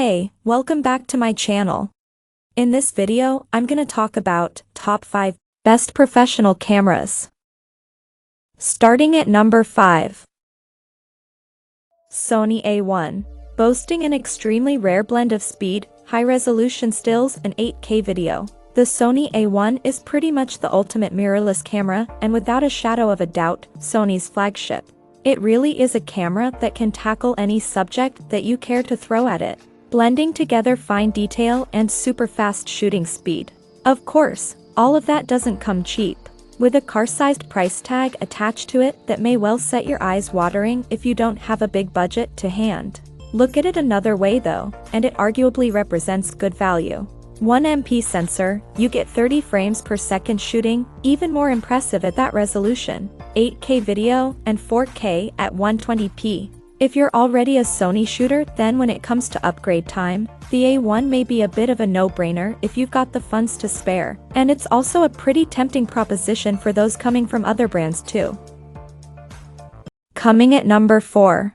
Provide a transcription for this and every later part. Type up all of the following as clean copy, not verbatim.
Hey, welcome back to my channel. In this video, I'm gonna talk about top 5 best professional cameras. Starting at number 5. Sony A1. Boasting an extremely rare blend of speed, high-resolution stills, and 8K video, the Sony A1 is pretty much the ultimate mirrorless camera and without a shadow of a doubt, Sony's flagship. It really is a camera that can tackle any subject that you care to throw at it, blending together fine detail and super fast shooting speed. Of course, all of that doesn't come cheap, with a car-sized price tag attached to it that may well set your eyes watering if you don't have a big budget to hand. Look at it another way though, and it arguably represents good value. 1MP sensor, you get 30 frames per second shooting, even more impressive at that resolution, 8K video, and 4K at 120p. If you're already a Sony shooter, then when it comes to upgrade time, the A1 may be a bit of a no-brainer if you've got the funds to spare, and it's also a pretty tempting proposition for those coming from other brands too. Coming at number 4.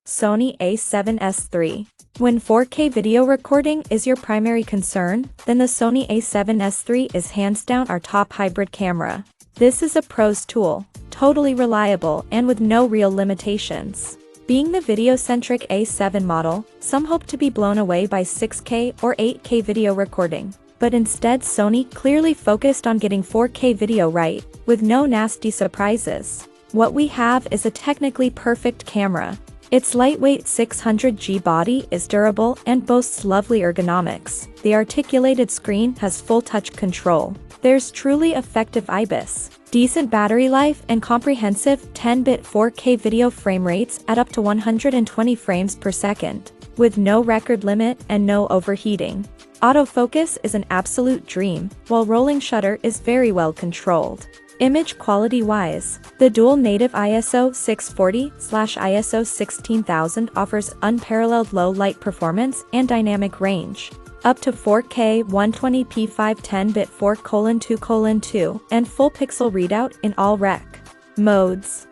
Sony A7S III. When 4K video recording is your primary concern, then the Sony A7S III is hands down our top hybrid camera. This is a pro's tool, totally reliable and with no real limitations. Being the video-centric A7 model, some hope to be blown away by 6K or 8K video recording, but instead Sony clearly focused on getting 4K video right, with no nasty surprises. What we have is a technically perfect camera. Its lightweight 600G body is durable and boasts lovely ergonomics. The articulated screen has full touch control. There's truly effective IBIS, decent battery life, and comprehensive 10-bit 4K video frame rates at up to 120 frames per second, with no record limit and no overheating. Autofocus is an absolute dream, while rolling shutter is very well controlled. Image quality-wise, the dual native ISO 640/ISO 16000 offers unparalleled low light performance and dynamic range, up to 4K 120p 510-bit 4:2:2 and full pixel readout in all rec modes.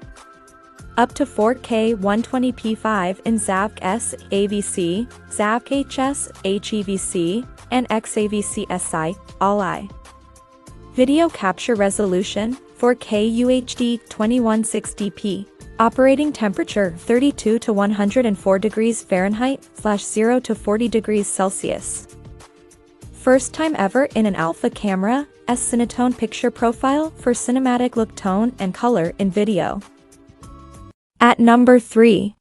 Up to 4K 120p 5 in ZAVC-S, AVC, ZAVC-HS, HEVC, and XAVC-SI, all-I. Video capture resolution, 4K UHD 2160p. Operating temperature 32 to 104 degrees Fahrenheit /0 to 40 degrees Celsius. First time ever in an alpha camera, Cinetone picture profile for cinematic look, tone, and color in video. At number 3.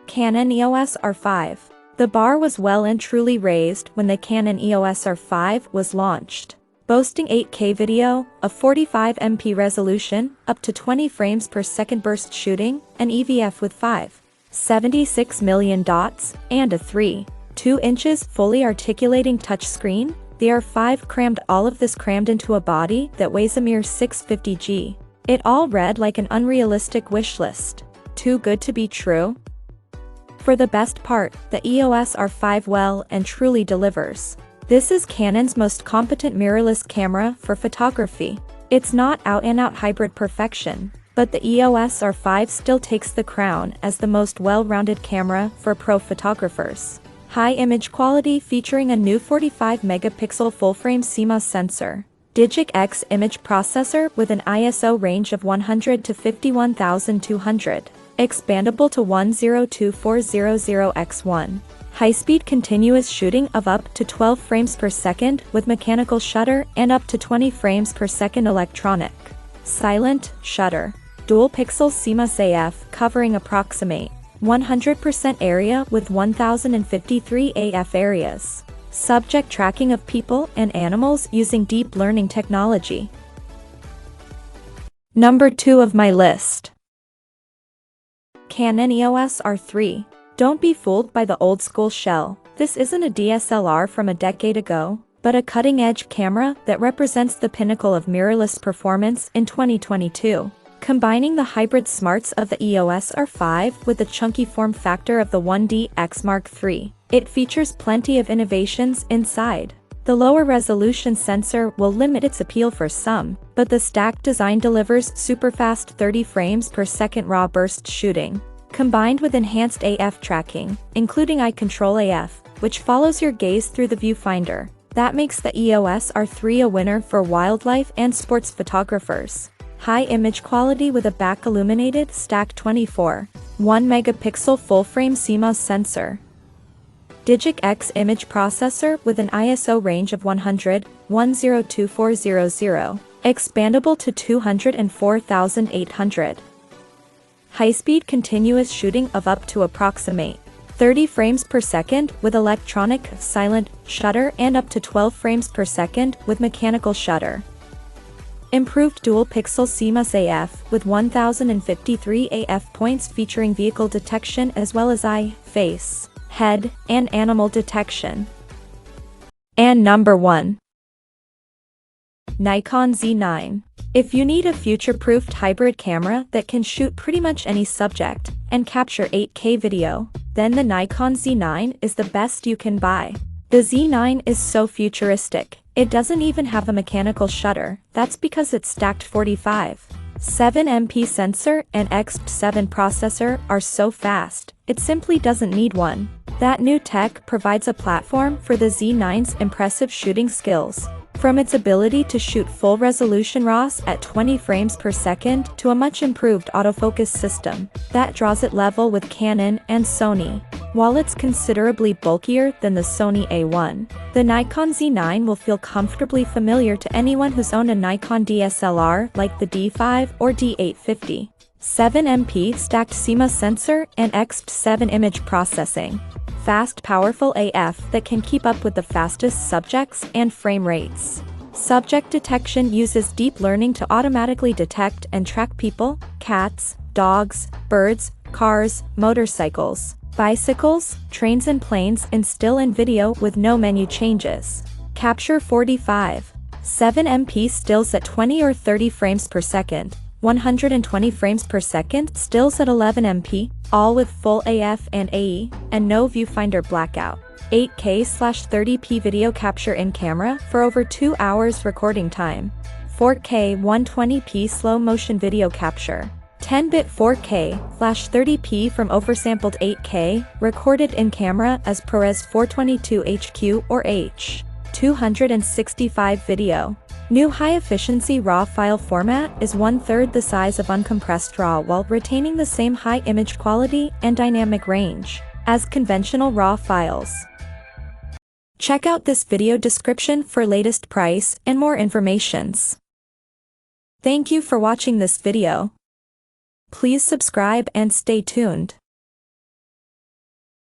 Canon EOS R5. The bar was well and truly raised when the Canon EOS R5 was launched. Boasting 8K video, a 45MP resolution, up to 20 frames per second burst shooting, an EVF with 5.76 million dots, and a 3.2 inches fully articulating touchscreen, the R5 crammed all of this into a body that weighs a mere 650G. It all read like an unrealistic wish list. Too good to be true? For the best part, the EOS R5 well and truly delivers. This is Canon's most competent mirrorless camera for photography. It's not out-and-out hybrid perfection, but the EOS R5 still takes the crown as the most well-rounded camera for pro photographers. High image quality featuring a new 45-megapixel full-frame CMOS sensor. Digic X image processor with an ISO range of 100 to 51200. Expandable to 102400x1. High-speed continuous shooting of up to 12 frames per second with mechanical shutter and up to 20 frames per second electronic. Silent shutter. Dual pixel CMOS AF covering approximate 100% area with 1053 AF areas. Subject tracking of people and animals using deep learning technology. Number 2 of my list. Canon EOS R3. Don't be fooled by the old-school shell. This isn't a DSLR from a decade ago, but a cutting-edge camera that represents the pinnacle of mirrorless performance in 2022. Combining the hybrid smarts of the EOS R5 with the chunky form factor of the 1DX Mark III, it features plenty of innovations inside. The lower resolution sensor will limit its appeal for some, but the stacked design delivers super fast 30 frames per second raw burst shooting. combined with enhanced AF tracking, including Eye Control AF, which follows your gaze through the viewfinder. That makes the EOS R3 a winner for wildlife and sports photographers. High image quality with a back-illuminated stacked 24, 1-megapixel full-frame CMOS sensor. Digic X image processor with an ISO range of 100,102400, expandable to 204,800. High-speed continuous shooting of up to approximate 30 frames per second with electronic silent shutter and up to 12 frames per second with mechanical shutter. Improved dual-pixel CMOS AF with 1053 AF points featuring vehicle detection as well as eye, face, head, and animal detection. And number 1. Nikon Z9. If you need a future-proofed hybrid camera that can shoot pretty much any subject and capture 8K video, then the Nikon Z9 is the best you can buy. The Z9 is so futuristic, it doesn't even have a mechanical shutter. That's because its stacked 45.7 MP sensor and XP7 processor are so fast, it simply doesn't need one. That new tech provides a platform for the Z9's impressive shooting skills. From its ability to shoot full-resolution RAWs at 20 frames per second to a much-improved autofocus system that draws it level with Canon and Sony. While it's considerably bulkier than the Sony A1, the Nikon Z9 will feel comfortably familiar to anyone who's owned a Nikon DSLR like the D5 or D850. 7MP stacked CMOS sensor and XP7 image processing. Fast, powerful AF that can keep up with the fastest subjects and frame rates. Subject detection uses deep learning to automatically detect and track people, cats, dogs, birds, cars, motorcycles, bicycles, trains and planes in still and video with no menu changes. Capture 45.7 MP stills at 20 or 30 frames per second. 120 frames per second stills at 11 MP, all with full AF and AE, and no viewfinder blackout. 8K/30p video capture in camera for over 2 hours recording time. 4K 120p slow motion video capture. 10-bit 4K/30p from oversampled 8K, recorded in camera as ProRes 422 HQ or H.265 video. New high-efficiency RAW file format is 1/3 the size of uncompressed RAW while retaining the same high image quality and dynamic range as conventional RAW files. Check out this video description for latest price and more informations. Thank you for watching this video. Please subscribe and stay tuned.